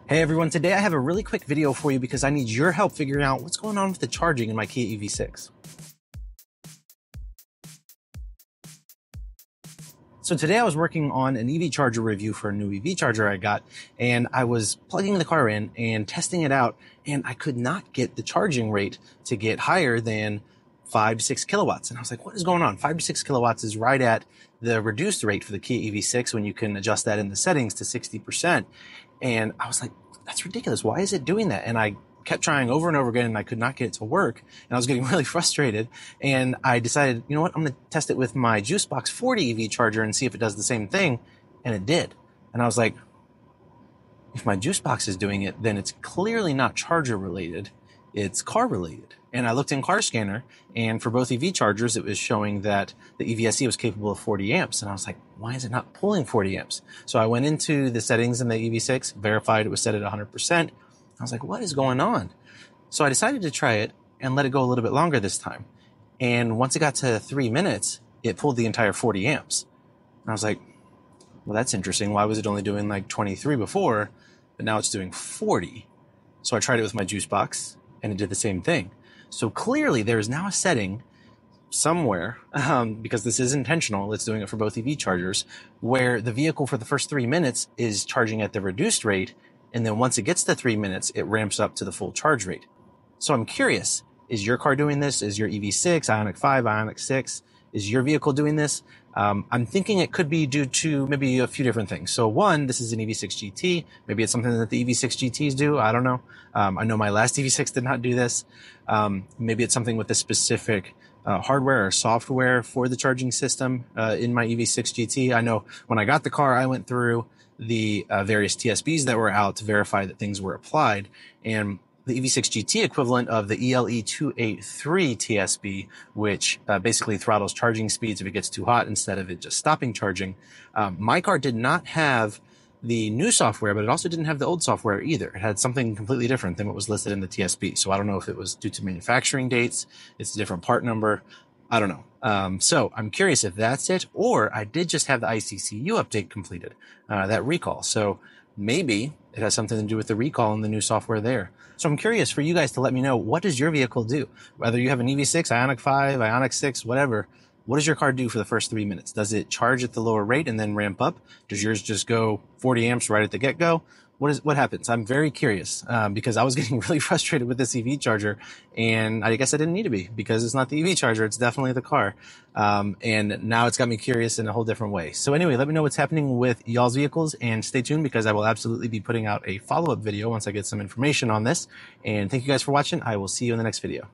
Hey everyone, today I have a really quick video for you because I need your help figuring out what's going on with the charging in my Kia EV6. So today I was working on an EV charger review for a new EV charger I got, and I was plugging the car in and testing it out, and I could not get the charging rate to get higher than 5 to 6 kilowatts. And I was like, what is going on? 5 to 6 kilowatts is right at the reduced rate for the Kia EV6 when you can adjust that in the settings to 60%. And I was like, that's ridiculous. Why is it doing that? And I kept trying over and over again, and I could not get it to work. And I was getting really frustrated. And I decided, you know what? I'm going to test it with my Juicebox 40 EV charger and see if it does the same thing. And it did. And I was like, if my Juicebox is doing it, then it's clearly not charger related. It's car related. And I looked in Car Scanner, and for both EV chargers, it was showing that the EVSE was capable of 40 amps. And I was like, why is it not pulling 40 amps? So I went into the settings in the EV6, verified it was set at 100%. I was like, what is going on? So I decided to try it and let it go a little bit longer this time. And once it got to 3 minutes, it pulled the entire 40 amps. And I was like, well, that's interesting. Why was it only doing like 23 before, but now it's doing 40? So I tried it with my Juicebox, and it did the same thing. So clearly there is now a setting somewhere, because this is intentional, it's doing it for both EV chargers, where the vehicle for the first 3 minutes is charging at the reduced rate, and then once it gets to 3 minutes, it ramps up to the full charge rate. So I'm curious, is your car doing this? Is your EV6, Ioniq 5, Ioniq 6, is your vehicle doing this? I'm thinking it could be due to maybe a few different things. So one, this is an EV6 GT. Maybe it's something that the EV6 GTs do. I don't know. I know my last EV6 did not do this. Maybe it's something with the specific hardware or software for the charging system in my EV6 GT. I know when I got the car, I went through the various TSBs that were out to verify that things were applied. And the EV6 GT equivalent of the ELE283 TSB, which basically throttles charging speeds if it gets too hot instead of it just stopping charging. My car did not have the new software, but it also didn't have the old software either. It had something completely different than what was listed in the TSB. So I don't know if it was due to manufacturing dates, it's a different part number. I don't know. So I'm curious if that's it, or I did just have the ICCU update completed, that recall. So maybe it has something to do with the recall and the new software there. So I'm curious for you guys to let me know, what does your vehicle do? Whether you have an EV6, Ioniq 5, Ioniq 6, whatever, what does your car do for the first 3 minutes? Does it charge at the lower rate and then ramp up? Does yours just go 40 amps right at the get-go? What happens? I'm very curious because I was getting really frustrated with this EV charger, and I guess I didn't need to be because it's not the EV charger, it's definitely the car. And now it's got me curious in a whole different way. So anyway, let me know what's happening with y'all's vehicles, and stay tuned because I will absolutely be putting out a follow-up video once I get some information on this. And thank you guys for watching. I will see you in the next video.